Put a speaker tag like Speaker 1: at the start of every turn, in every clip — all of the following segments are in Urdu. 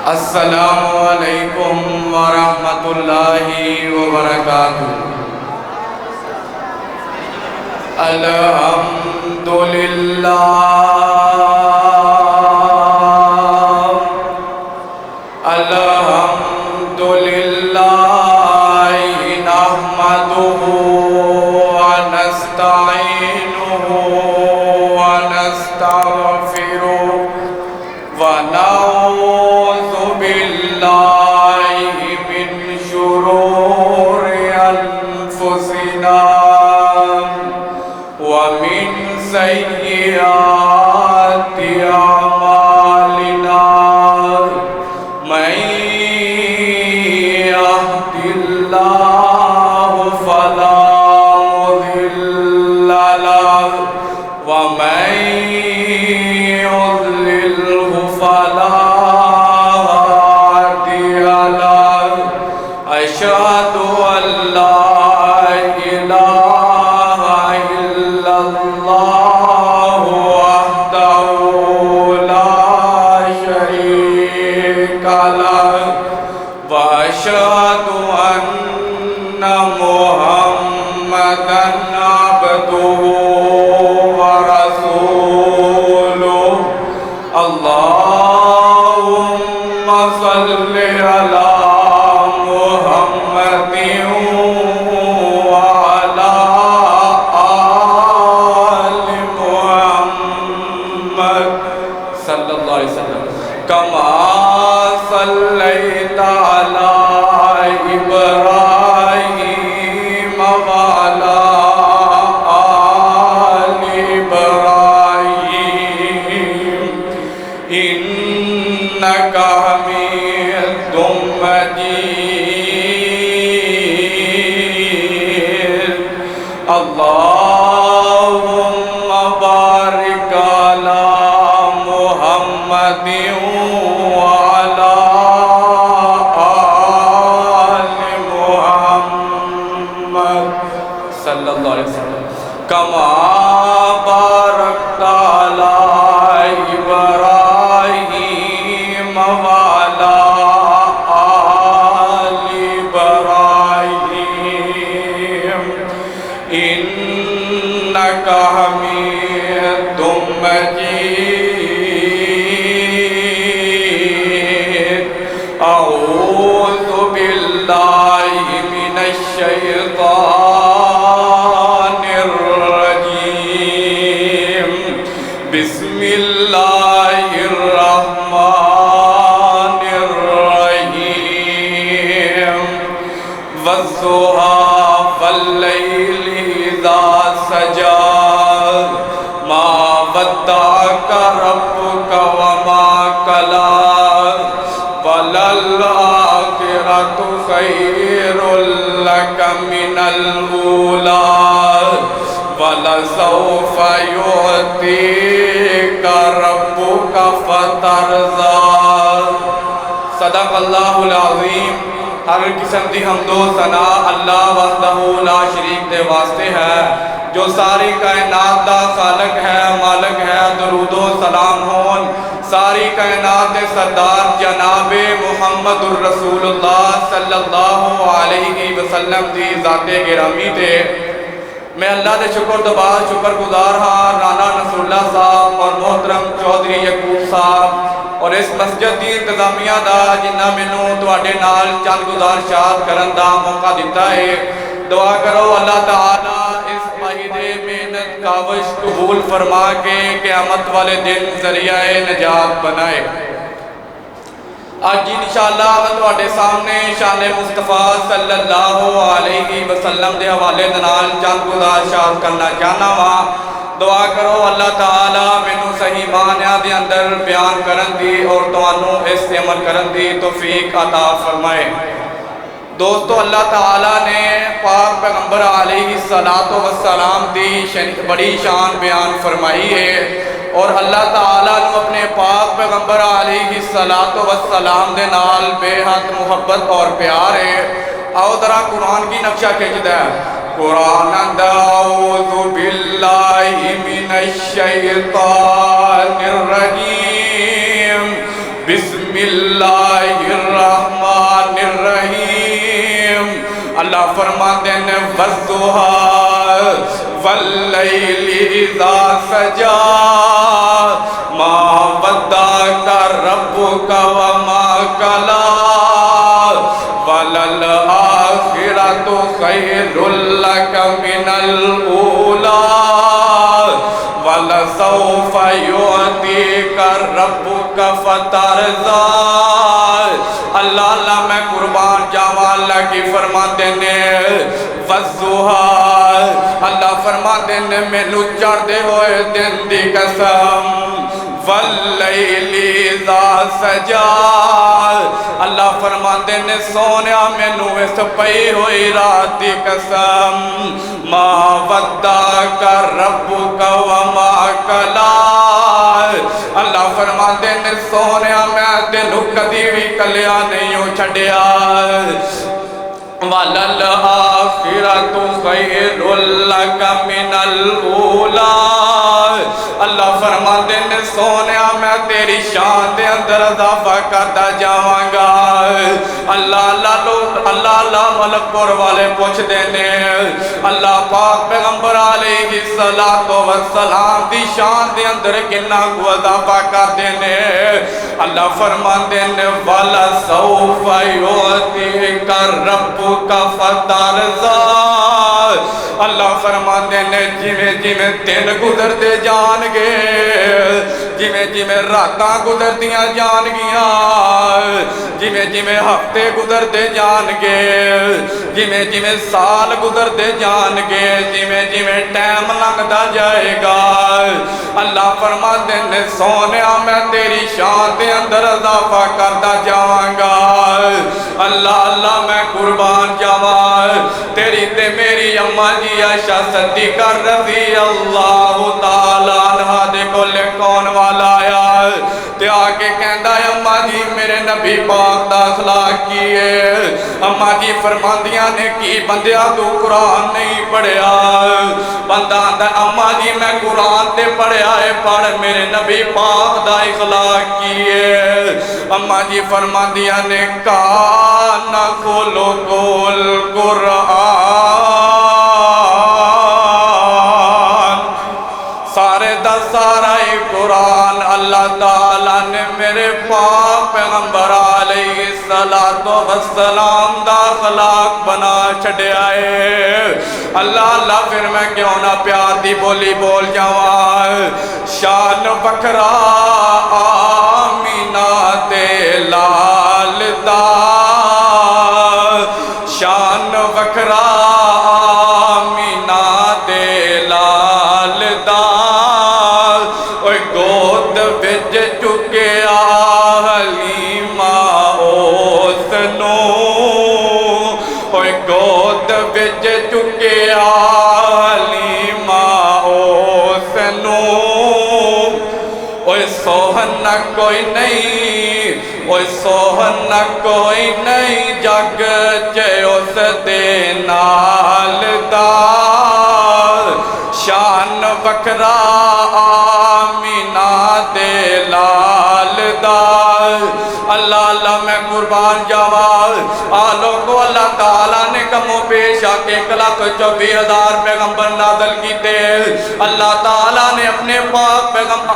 Speaker 1: السلام علیکم ورحمۃ اللہ وبرکاتہ۔ الحمدللہ الحمدللہ نحمدہ ونستعینہ ونستغفرہ ونعوذ باللہ من شرور انفسنا ومن سیئات اعمالنا من يهد الله فلا مضل له ومن يضلله فلا هادي له أشهد أن لا إله إلا الله وحده لا شريك له وأشهد أن محمدًا عبده ورسوله اللهم صل على محمد وعلى آل محمد صلی اللہ علیہ وسلم كما صليت على إبراهيم وعلى آل إبراهيم إنك حميد مجيد اللهم بارك على محمد وعلى آل محمد صلی اللہ علیہ وسلم كما باركت على إبراهيم وعلى آل إبراهيم إنك حميد مجيد أعوذ بالله من الشيطان الرجيم بسم الله الرحمن الرحيم والضحى والليل إذا سجى ما ودعك ربك وما قلى وللآخرة خير لك من الأولى ولسوف يعطيك ربك فترضى صدق اللہ العظیم۔ ہر قسم دی حمد و ثنا اللہ وحدہ لا شریک دے واسطے ہے جو ساری کائنات دا خالق ہے مالک ہے۔ درود و سلام ہون ساری کائنات دے سردار جناب محمد الرسول اللہ صلی اللہ علیہ وسلم دی ذات گرامی تے میں اللہ دے شکر دبار شکر گزار ہاں رانا نصر اللہ صاحب اور محترم چودھری یعقوب صاحب اور اس مسجد دی انتظامیہ دا جنہ مینوں تواڈے نال چند گزارشات کرن دا موقع دیتا ہے۔ دعا کرو اللہ تعالی اس مہینے محنت کاوش قبول فرما کے قیامت والے دن ذریعہ نجات بنائے۔ آج انشاءاللہ میں تواڈے سامنے شان مصطفیٰ صلی اللہ علیہ وسلم دے حوالے نال چند گزارشات کرنا چاہنا وا۔ دعا کرو اللہ تعالی مینوں صحیح معنیٰ دے اندر بیان کرن دی اور تانوں اس تے عمل کرن دی توفیق عطا فرمائے۔ دوستو اللہ تعالیٰ نے پاک پیغمبر علیہ السلام دی بڑی شان بیان فرمائی ہے اور اللہ تعالیٰ نے اپنے پاک پیغمبر علیہ السلام دے نال بے حد محبت اور پیار ہے۔ آؤ ذرا قرآن کی نقشہ کھینچ دے۔ قرآن اعوذ باللہ من الشیطان الرجیم بسم اللہ الرحمن الرحیم۔ اللہ فرماتے ہیں والضحیٰ واللیل اذا سجا ما ودعک ربک وما قلی وَلَلْآخِرَةُ خَيْرٌ لَكَ مِنَ الْأُولَى وَلَسَوْفَ يُعْطِيكَ رَبُّكَ فَتَرْضَى۔ اللہ میں قربان جاواں اللہ کی فرماتے ہیں والضحیٰ، اللہ فرماتے ہیں مینوں چڑھدے ہوئے دن دی قسم، واللیل اذا سجا، اللہ فرماتے ہیں سونیا مینوں اس پئی ہوئی رات دی قسم، ما ودعک ربک وما قلی، اللہ فرماتے ہیں سونیا میں تینوں کدی بھی کلیا نہیں چھڈیا، وَلَلْآخِرَةُ خَيْرٌ لَكَ مِنَ الْأُولَى، اللہ فرماتے ہیں سونیا میں تیری شان دے اندر اضافہ کرتا جاواں گا۔ اللہ ملک پور والے پوچھ دینے اللہ پاک پیغمبر علیہ السلام دی شان دے اندر کنا کو اضافہ کر دینے، اللہ فرماتے ہیں وَلَسَوْفَ يُعْطِيكَ رَبُّكَ فَتَرْضَى، اللہ فرماتے ہیں جویں دن گزرتے جان گے، جویں راتاں گزردیاں جان گیاں، جویں ہفتے گزرتے جان گے، جویں سال گزرتے جان گے، جویں ٹائم لنگدا جائے گا، اللہ فرماتے ہیں سونیا میں تیری شان دے اندر اضافہ کرتا جاواں گا۔ اللہ میں قربان جاواں تیری تے میری اماں جی عائشہ صدیقہ رضی اللہ تعالیٰ عنہ دے کولے کون والا آیا تے آکے کہندا ہے اماں جی میرے نبی پاک دا اخلاق کی ہے، اماں جی فرماندیاں نے کی بندیا تو قرآن نہیں پڑھیا، بندہ آندا اماں جی میں قرآن تے پڑھیا ہے پڑھ میرے نبی پاک دا اخلاق کی ہے، اماں جی فرماندیاں نے کان خلق القرآن، سارے دا سارا قرآن اللہ تعالیٰ نے میرے پاک پیغمبر علیہ السلام دا اخلاق بنا چھڑیا ہے۔ اللہ پھر میں کیوں نہ پیار دی بولی بول جاواں، شان بکرا آمینہ تے لال دا، شان بکرا آمینہ تے لال دا، اوہ گود وچ چکیا حلیمہ اس نوں، اوہ گود وچ چکیا حلیمہ اس نوں، اوہ سوہن کوئی نہیں، اوہ سوہن کوئی نہیں جگ چے اس دے نال دا، شان بکرا آمینہ دے لال دا، اللہ میں قربان جاواں آلو کو اللہ تعالیٰ نے کموں پیش آکے 1,24,000 پیغمبر نازل کیتے، اللہ تعالیٰ نے اپنے پاک پیغمبر،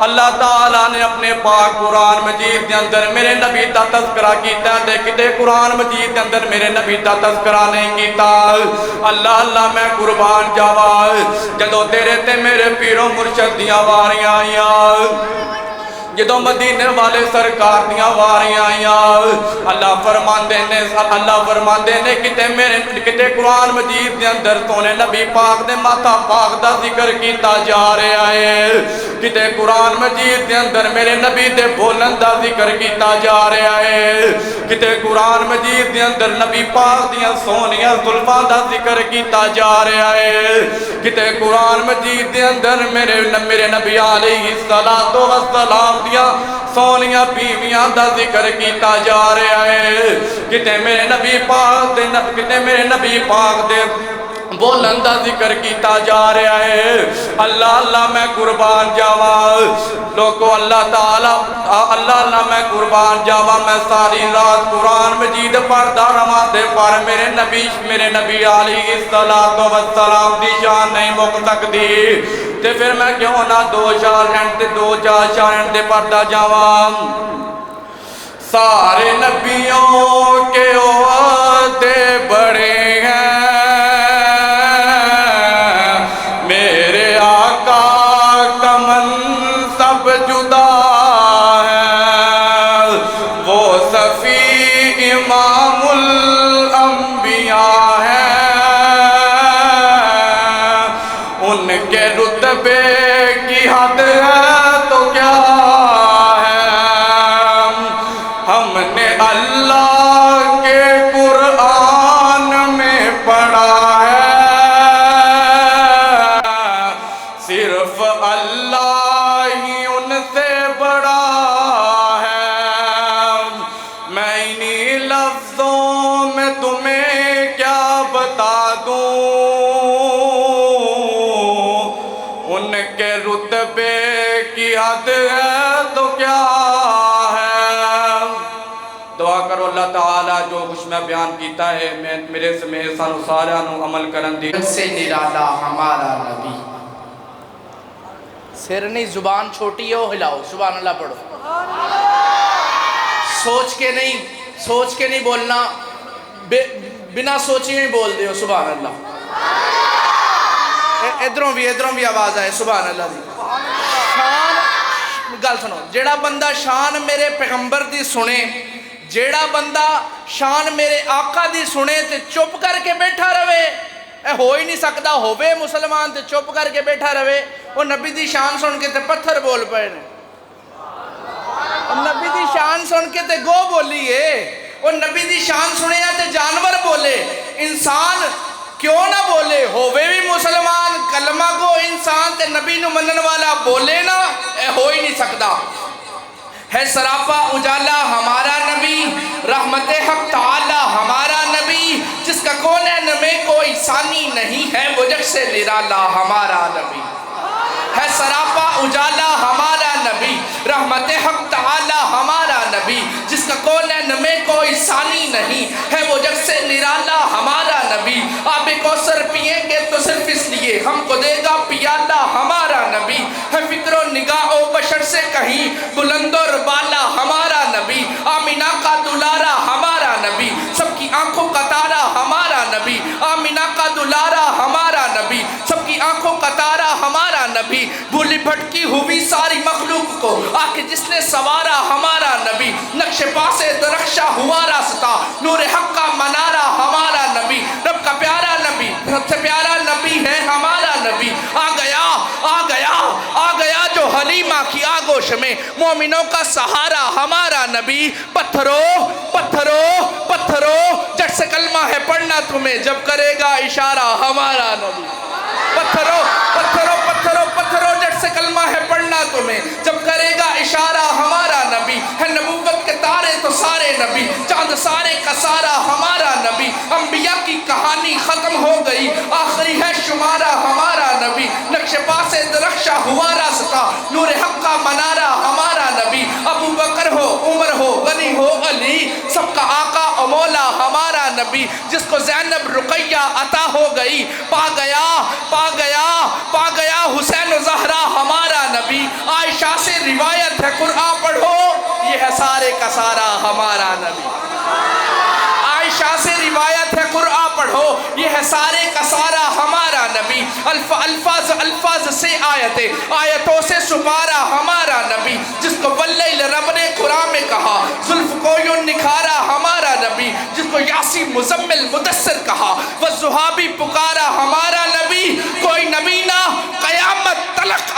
Speaker 1: اللہ تعالیٰ نے اپنے پاک قرآن مجید کے اندر میرے نبی دا تذکرہ کیتا ہے، کتے قرآن مجید کے اندر میرے نبی دا تذکرہ نہیں کیتا، اللہ میں قربان جاواں جدو تیرے تے میرے پیروں مرشد دیاں واریاں آئیاں، جدو مدینے والے سرکار دیاں واریاں آئیاں، اللہ فرماندے نے کتے قرآن مجید دے اندر تونے نبی پاک دے ماتھا پاک دا ذکر کیتا جا رہا ہے، کتے قرآن مجید دے اندر میرے نبی دے بولن دا ذکر کیتا جا رہا ہے، کتے قرآن مجید دے اندر نبی پاک دیاں سونیاں زلفاں دا ذکر کیتا جا رہا ہے، کتے قرآن مجید دے اندر میرے نبی علیہ السلام دیاں سونیاں بیویاں دا ذکر کیتا جا رہا ہے، کتے میرے نبی پاک دے بولندہ ذکر کیتا جا رہا ہے اللہ اللہ میں قربان جاوا لوگو اللہ تعالی اللہ اللہ میں قربان جاوا میں ساری رات قرآن مجید پڑھدا رہاں تے پر میرے نبی علیہ السلام دی شان نہیں مک سکدی تے پھر میں کیوں نہ دو چار شار اینڈ تے پڑھدا جاواں سارے نبیوں کے عہدے بڑے ہیں جدا ہے وہ صفی امام الانبیاء ہے ان کے رتبے کی حد ہے تو کیا ہے ہم نے اللہ کے قرآن میں پڑھا ہے صرف اللہ سے بڑا ہے میں انہی لفظوں میں تمہیں کیا بتا دوں ان کے رتبے کی حد ہے تو کیا ہے دعا کرو اللہ تعالیٰ جو کچھ میں بیان کیتا ہے میرے سمیت سانو سارا نو عمل کرن دی
Speaker 2: سے نرالا ہمارا نبی سر نہیں زبان چھوٹی ہو ہلاؤ سبحان اللہ پڑھو سوچ کے نہیں بولنا بنا سوچی نہیں بول دیو سبحان اللہ ادھروں بھی آواز آئے سبحان اللہ دی شان گل سنو جیڑا بندہ شان میرے پیغمبر دی سنے جیڑا بندہ شان میرے آقا دی سنے تے چپ کر کے بیٹھا رہے ہو ہی نہیں سکتا ہووے مسلمان تے چپ کر کے بیٹھا رہے وہ نبی دی شان سن کے تے پتھر بول پائے نبی دی شان سن کے تے گو بولیے وہ نبی دی شان سنے تے جانور بولے انسان کیوں نہ بولے ہووے بھی مسلمان کلمہ کو انسان تے نبی نو منن والا بولے نا ہو ہی نہیں سکتا ہے سراپا اجالا ہمارا نبی رحمت حق تعالی ہمارا نبی جس کا کونین میں کوئی ثانی نہیں ہے وہ جگ سے نرالا ہمارا نبی ہے سراپا اجالا ہمارا نبی رحمت حق تعالی ہمارا نبی جس کا کونین میں کوئی ثانی نہیں ہے وہ جگ سے نرالا ہمارا نبی آب کوثر پئیں گے تو صرف اس لیے ہم کو دے گا پیالہ ہمارا نبی ہے فکر و نگاہ و بشر سے کہیں بلند و بالا ہمارا نبی آمینہ کا دلارا ہمارا نبی سب کی آنکھوں کا تارا ہمارا نبی آمینہ کا دلارا ہمارا نبی سب کی آنکھوں کا تارا ہمارا نبی بھولی بھٹکی ہوئی ساری مخلوق کو آکے جس نے سوارا ہمارا نبی نقش پاسے درخشہ ہوا راستہ نور حق کا منارہ ہمارا نبی رب کا پیارا نبی سب سے پیارا نبی ہے ہمارا نبی آ گیا جو حلیمہ کی آگوش میں مومنوں کا سہارا ہمارا نبی پتھرو جٹ سے کلمہ ہے پڑھنا تمہیں جب کرے گا اشارہ ہمارا نبی پتھرو جٹ سے کلمہ ہے پڑھنا تمہیں جب کرے گا اشارہ ہمارا نبی ہے نبوت کے تارے تو سارے نبی چاند سارے کا سارا ہمارا نبی انبیاء کی کہانی ختم ہو گئی آخری ہے شمارہ ہمارا نبی نقش پاسے درخشہ ہوا راستہ نور حق کا منارہ ہمارا نبی ابو بکر ہو عمر ہو غنی ہو علی سب کا آقا و مولا ہمارا نبی جس کو زینب رقیہ عطا ہو گئی پا گیا حسین و زہرا ہمارا نبی عائشہ سے روایت ہے قرآن پڑھو یہ ہے سارے کا سارا ہمارا نبی عائشہ سے روایت ہے قرآن پڑھو یہ ہے سارے کا سارا ہمارا نبی الفاظ سے آیتوں سے سپارا ہمارا نبی جس کو واللیل رب نے قرآن میں کہا زلف کو یوں نکھارا ہمارا نبی جس کو یاسی مزمل مدثر کہا والضحیٰ بھی پکارا ہمارا نبی کوئی نبی نہ قیامت تلک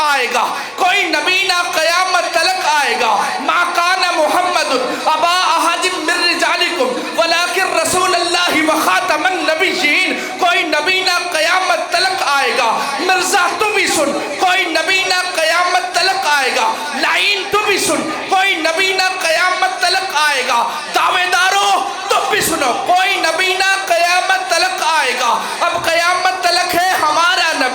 Speaker 2: آئے گا ما کان محمد ابا احد من رجالکم ولکن رسول اللہ و خاتم النبیین کوئی نبی نہ قیامت تلک آئے گا مرزا تو بھی سن کوئی نبی نہ قیامت تلک آئے گا لعین تو بھی سن کوئی نبی نہ قیامت تلک آئے گا دعوے دارو تو بھی سنو کوئی نبی نہ قیامت تلک آئے گا اب قیامت